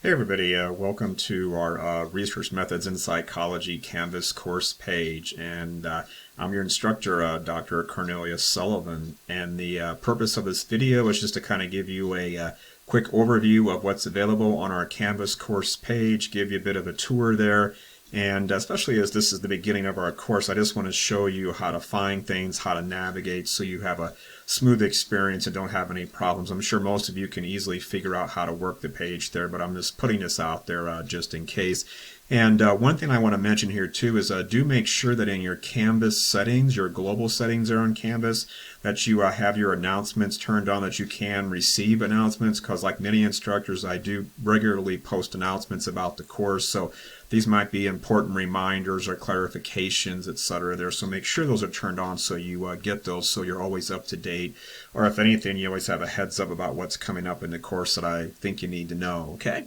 Hey everybody, welcome to our Research Methods in Psychology Canvas course page, and I'm your instructor, Dr. Cornelius Sullivan, and the purpose of this video is just to kind of give you a quick overview of what's available on our Canvas course page, give you a bit of a tour there, and especially as this is the beginning of our course, I just want to show you how to find things, how to navigate, so you have a smooth experience and don't have any problems. I'm sure most of you can easily figure out how to work the page there, but I'm just putting this out there just in case. And one thing I want to mention here too is do make sure that in your Canvas settings, your global settings there on Canvas, that you have your announcements turned on, that you can receive announcements, because like many instructors, I do regularly post announcements about the course, so these might be important reminders or clarifications, etc. there, so make sure those are turned on so you get those so you're always up to date, or if anything, you always have a heads up about what's coming up in the course that I think you need to know, okay?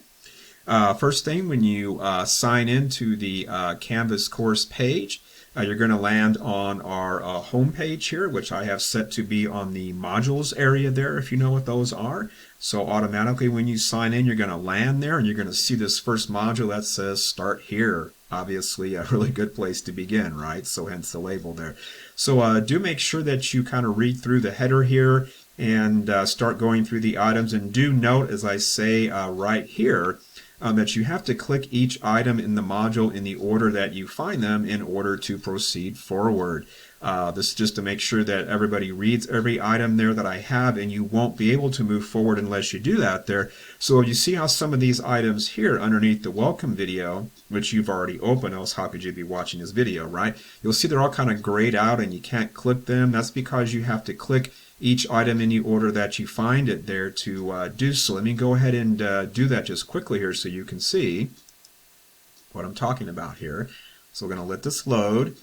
First thing, when you sign into the Canvas course page, you're going to land on our home page here, which I have set to be on the modules area there, if you know what those are. So automatically when you sign in, you're going to land there and you're going to see this first module that says Start Here. Obviously a really good place to begin, right? So hence the label there. So do make sure that you kind of read through the header here and start going through the items, and do note, as I say right here, that you have to click each item in the module in the order that you find them in order to proceed forward. This is just to make sure that everybody reads every item there that I have, and you won't be able to move forward unless you do that there. So you see how some of these items here underneath the welcome video, which you've already opened, else how could you be watching this video, right? You'll see they're all kind of grayed out and you can't click them. That's because you have to click each item in the order that you find it there to do so. Let me go ahead and do that just quickly here so you can see what I'm talking about here. So we're going to let this load.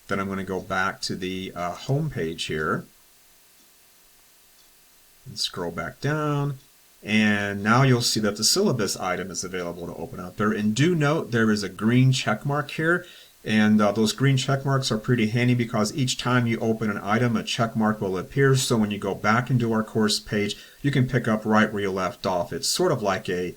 Then I'm going to go back to the home page here and scroll back down. And now you'll see that the syllabus item is available to open up there. And do note there is a green check mark here. And those green check marks are pretty handy because each time you open an item, a check mark will appear. So when you go back into our course page, you can pick up right where you left off. It's sort of like a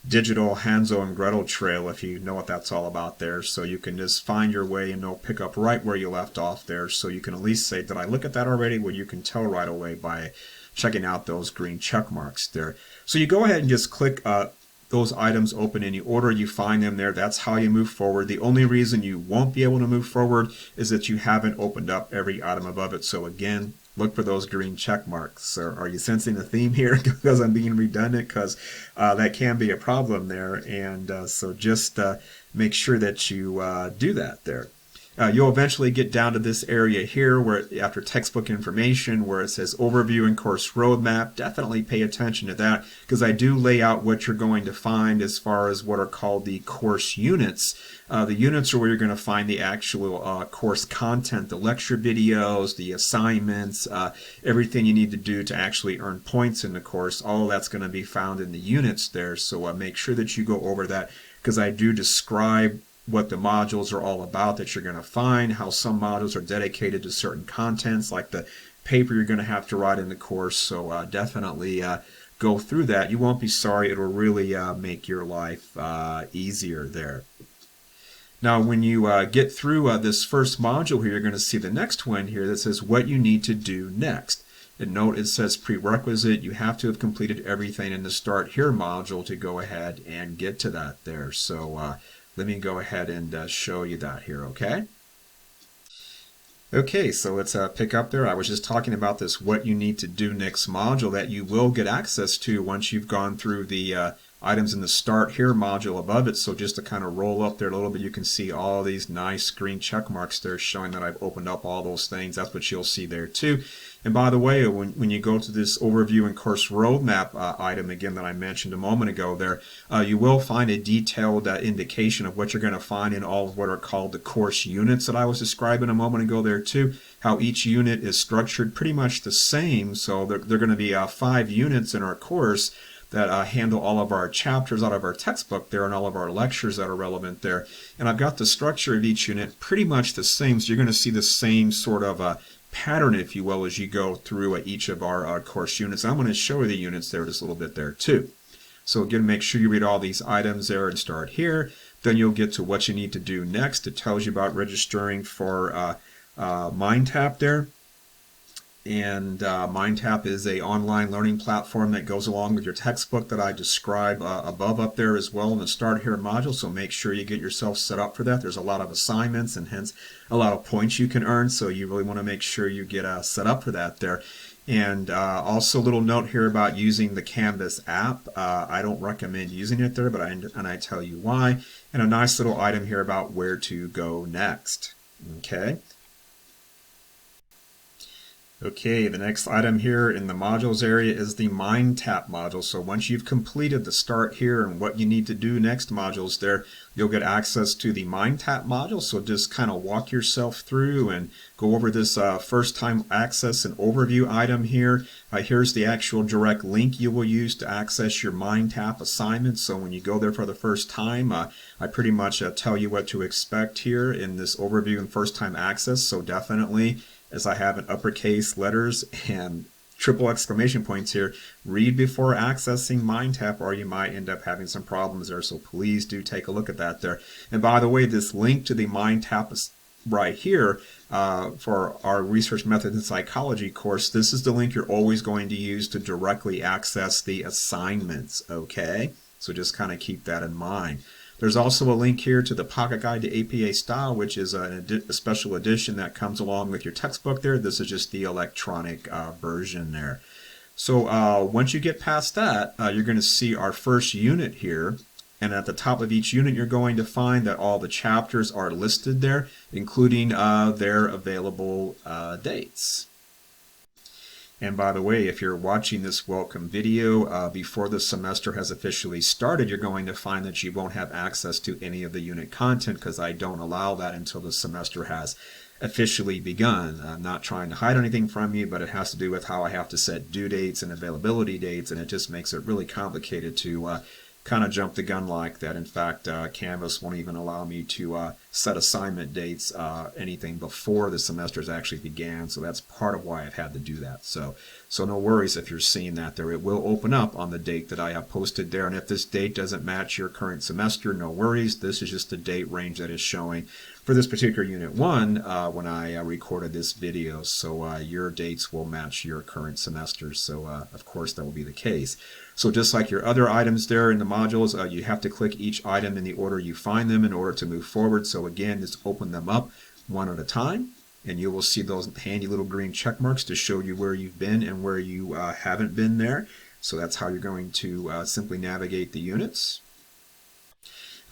digital Hansel and Gretel trail, if you know what that's all about there. So you can just find your way and pick up right where you left off there. So you can at least say, did I look at that already? Well, you can tell right away by checking out those green check marks there. So you go ahead and just click those items open in the order you find them there. That's how you move forward. The only reason you won't be able to move forward is that you haven't opened up every item above it. So again, look for those green check marks. Are you sensing a theme here? Because I'm being redundant, because that can be a problem there. And so just make sure that you do that there. You'll eventually get down to this area here where after textbook information where it says overview and course roadmap. Definitely pay attention to that, because I do lay out what you're going to find as far as what are called the course units. The units are where you're going to find the actual course content, the lecture videos, the assignments, everything you need to do to actually earn points in the course. All of that's going to be found in the units there. So make sure that you go over that, because I do describe what the modules are all about that you're going to find, how some modules are dedicated to certain contents, like the paper you're going to have to write in the course. So definitely go through that. You won't be sorry. It'll really make your life easier there. Now, when you get through this first module here, you're going to see the next one here that says what you need to do next. And note it says prerequisite. You have to have completed everything in the Start Here module to go ahead and get to that there. So let me go ahead and show you that here, okay? Okay, so let's pick up there. I was just talking about this what you need to do next module that you will get access to once you've gone through the items in the Start Here module above it. So just to kind of roll up there a little bit, you can see all these nice green check marks there showing that I've opened up all those things. That's what you'll see there too. And by the way, when you go to this overview and course roadmap item again that I mentioned a moment ago there, you will find a detailed indication of what you're going to find in all of what are called the course units that I was describing a moment ago there too, how each unit is structured pretty much the same. So they're going to be 5 units in our course that handle all of our chapters out of our textbook there and all of our lectures that are relevant there. And I've got the structure of each unit pretty much the same, so you're going to see the same sort of pattern, if you will, as you go through each of our course units. I'm going to show you the units there just a little bit there too. So again, make sure you read all these items there and start here. Then you'll get to what you need to do next. It tells you about registering for MindTap there. And MindTap is a online learning platform that goes along with your textbook that I describe above up there as well in the Start Here module. So make sure you get yourself set up for that. There's a lot of assignments and hence a lot of points you can earn. So you really want to make sure you get set up for that there. And also a little note here about using the Canvas app. I don't recommend using it there, but I tell you why. And a nice little item here about where to go next. Okay. Okay, the next item here in the modules area is the MindTap module. So once you've completed the Start Here and what you need to do next modules there, you'll get access to the MindTap module. So just kind of walk yourself through and go over this first time access and overview item here. Here's the actual direct link you will use to access your MindTap assignment. So when you go there for the first time, I pretty much tell you what to expect here in this overview and first time access. So definitely, as I have in uppercase letters and triple exclamation points here, read before accessing MindTap or you might end up having some problems there. So please do take a look at that there. And by the way, this link to the MindTap is right here for our Research Methods in Psychology course. This is the link you're always going to use to directly access the assignments, okay? So just kind of keep that in mind. There's also a link here to the Pocket Guide to APA Style, which is a special edition that comes along with your textbook there. This is just the electronic version there. So once you get past that, you're going to see our first unit here. And at the top of each unit, you're going to find that all the chapters are listed there, including their available dates. And by the way, if you're watching this welcome video before the semester has officially started, you're going to find that you won't have access to any of the unit content because I don't allow that until the semester has officially begun. I'm not trying to hide anything from you, but it has to do with how I have to set due dates and availability dates, and it just makes it really complicated to kind of jump the gun like that. In fact, Canvas won't even allow me to set assignment dates, anything before the semesters actually began. So that's part of why I've had to do that. So no worries if you're seeing that there. It will open up on the date that I have posted there. And if this date doesn't match your current semester, no worries. This is just the date range that is showing for this particular Unit 1 when I recorded this video. So your dates will match your current semester. So of course that will be the case. So just like your other items there in the modules, you have to click each item in the order you find them in order to move forward. So again, just open them up one at a time, and you will see those handy little green check marks to show you where you've been and where you haven't been there. So that's how you're going to simply navigate the units.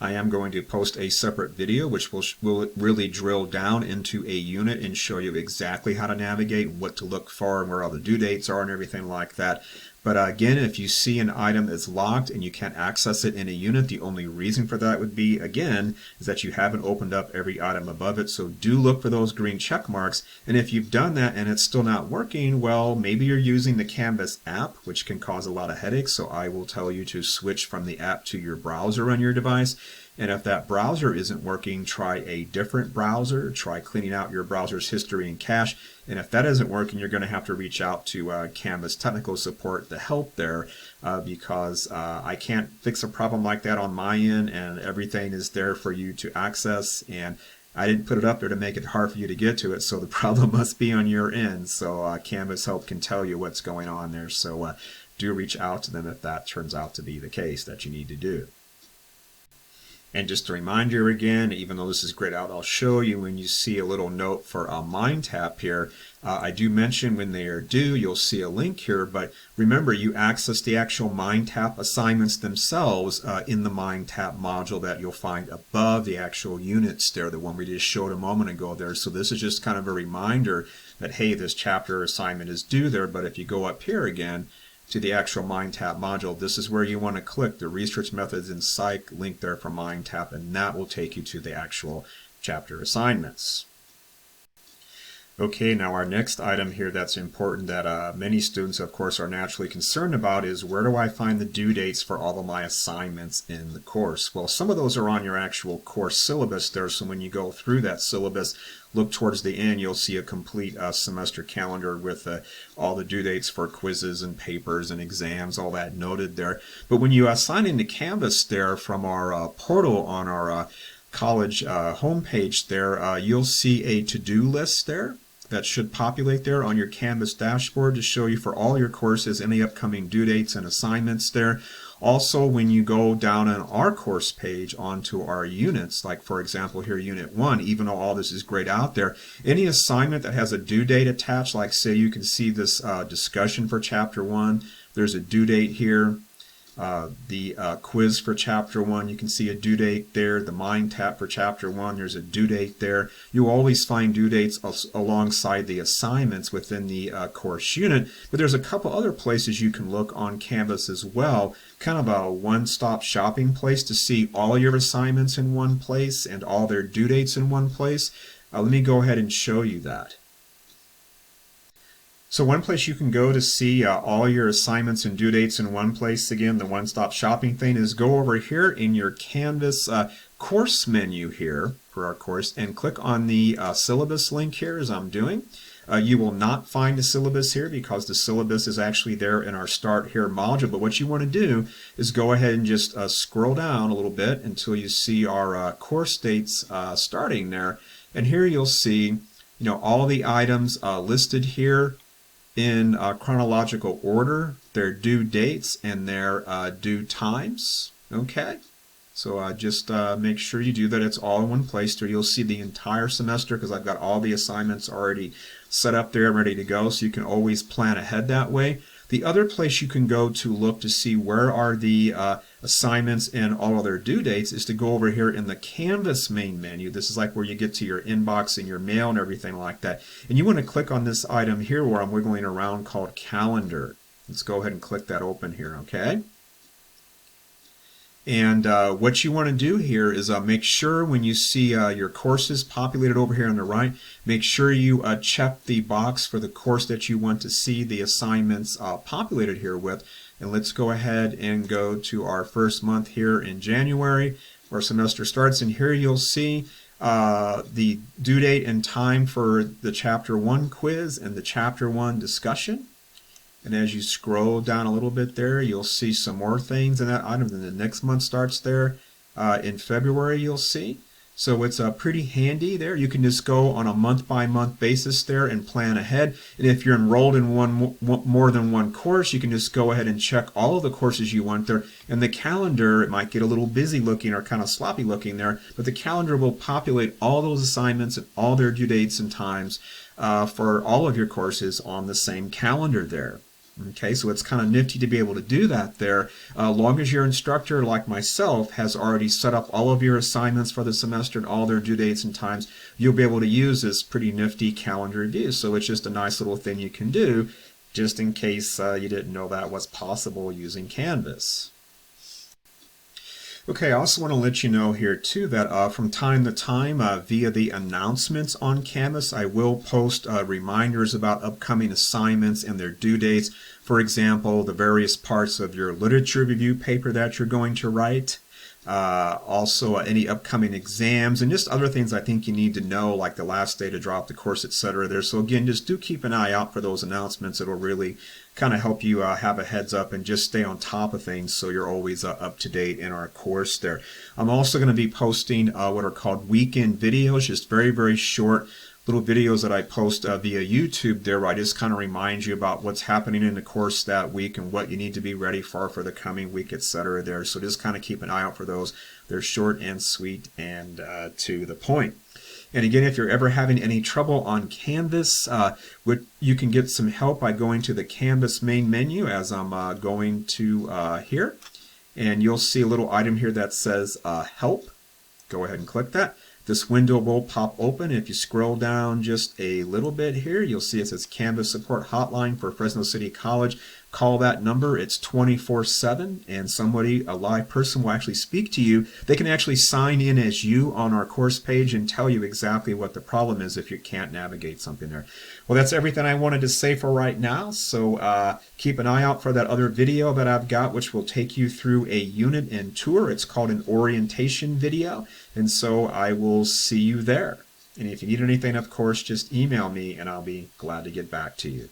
I am going to post a separate video which will really drill down into a unit and show you exactly how to navigate, what to look for, and where all the due dates are and everything like that. But again, if you see an item is locked and you can't access it in a unit, the only reason for that would be, again, is that you haven't opened up every item above it. So do look for those green check marks. And if you've done that and it's still not working, well, maybe you're using the Canvas app, which can cause a lot of headaches. So I will tell you to switch from the app to your browser on your device. And if that browser isn't working, try a different browser. Try cleaning out your browser's history and cache. And if that isn't working, you're going to have to reach out to Canvas technical support to help there because I can't fix a problem like that on my end, and everything is there for you to access. And I didn't put it up there to make it hard for you to get to it, so the problem must be on your end. So Canvas Help can tell you what's going on there. So do reach out to them if that turns out to be the case that you need to do. And just to remind you again, even though this is grayed out, I'll show you when you see a little note for a MindTap here. I do mention when they are due, you'll see a link here, but remember you access the actual MindTap assignments themselves in the MindTap module that you'll find above the actual units there, the one we just showed a moment ago there. So this is just kind of a reminder that, hey, this chapter assignment is due there, but if you go up here again, to the actual MindTap module, this is where you want to click the Research Methods in Psych link there for MindTap, and that will take you to the actual chapter assignments. Okay, now our next item here that's important that many students, of course, are naturally concerned about is where do I find the due dates for all of my assignments in the course? Well, some of those are on your actual course syllabus there, so when you go through that syllabus, look towards the end, you'll see a complete semester calendar with all the due dates for quizzes and papers and exams, all that noted there. But when you sign into Canvas there from our portal on our college homepage there, you'll see a to-do list there that should populate there on your Canvas dashboard to show you for all your courses any upcoming due dates and assignments there. Also, when you go down on our course page onto our units, like for example here Unit 1, even though all this is grayed out there, any assignment that has a due date attached, like say you can see this discussion for Chapter 1, there's a due date here. The quiz for Chapter 1, you can see a due date there. The Mind Tap for Chapter 1, there's a due date there. You always find due dates alongside the assignments within the course unit, but there's a couple other places you can look on Canvas as well, kind of a one-stop shopping place to see all your assignments in one place and all their due dates in one place. Let me go ahead and show you that. So one place you can go to see all your assignments and due dates in one place, again, the one-stop shopping thing, is go over here in your Canvas course menu here for our course and click on the syllabus link here as I'm doing. You will not find a syllabus here because the syllabus is actually there in our Start Here module, but what you want to do is go ahead and just scroll down a little bit until you see our course dates starting there, and here you'll see all the items listed here in chronological order, their due dates and their due times. Okay, so just make sure you do that. It's all in one place there. You'll see the entire semester because I've got all the assignments already set up there ready to go, so you can always plan ahead that way. The other place you can go to look to see where are the assignments and all of their due dates is to go over here in the Canvas main menu. This is like where you get to your inbox and your mail and everything like that. And you want to click on this item here where I'm wiggling around called Calendar. Let's go ahead and click that open here, okay? And what you want to do here is make sure when you see your courses populated over here on the right, make sure you check the box for the course that you want to see the assignments populated here with. And let's go ahead and go to our first month here in January. Our semester starts, and here you'll see the due date and time for the Chapter 1 quiz and the Chapter 1 discussion. And as you scroll down a little bit there, you'll see some more things in that item. Then the next month starts there in February, you'll see. So it's pretty handy there. You can just go on a month-by-month basis there and plan ahead. And if you're enrolled in more than one course, you can just go ahead and check all of the courses you want there. And the calendar, it might get a little busy looking or kind of sloppy looking there, but the calendar will populate all those assignments and all their due dates and times for all of your courses on the same calendar there. Okay, so it's kind of nifty to be able to do that there. Long as your instructor, like myself, has already set up all of your assignments for the semester and all their due dates and times, you'll be able to use this pretty nifty calendar view. So it's just a nice little thing you can do, just in case you didn't know that was possible using Canvas. Okay, I also want to let you know here too that from time to time via the announcements on Canvas, I will post reminders about upcoming assignments and their due dates. For example, the various parts of your literature review paper that you're going to write. Also any upcoming exams and just other things I think you need to know, like the last day to drop the course, etc. there. So again, just do keep an eye out for those announcements. It'll really kind of help you have a heads up and just stay on top of things so you're always up to date in our course there. I'm also going to be posting what are called weekend videos, just very, very short little videos that I post via YouTube there, where I just kind of remind you about what's happening in the course that week and what you need to be ready for the coming week, etc. there. So just kind of keep an eye out for those. They're short and sweet and to the point. And again, if you're ever having any trouble on Canvas, you can get some help by going to the Canvas main menu as I'm going to here. And you'll see a little item here that says Help. Go ahead and click that. This window will pop open. If you scroll down just a little bit here, you'll see it says Canvas Support Hotline for Fresno City College. call that number. It's 24/7, and somebody, a live person, will actually speak to you. They can actually sign in as you on our course page and tell you exactly what the problem is if you can't navigate something there. Well, that's everything I wanted to say for right now, so keep an eye out for that other video that I've got, which will take you through a unit and tour. It's called an orientation video, and so I will see you there. And if you need anything, of course, just email me and I'll be glad to get back to you.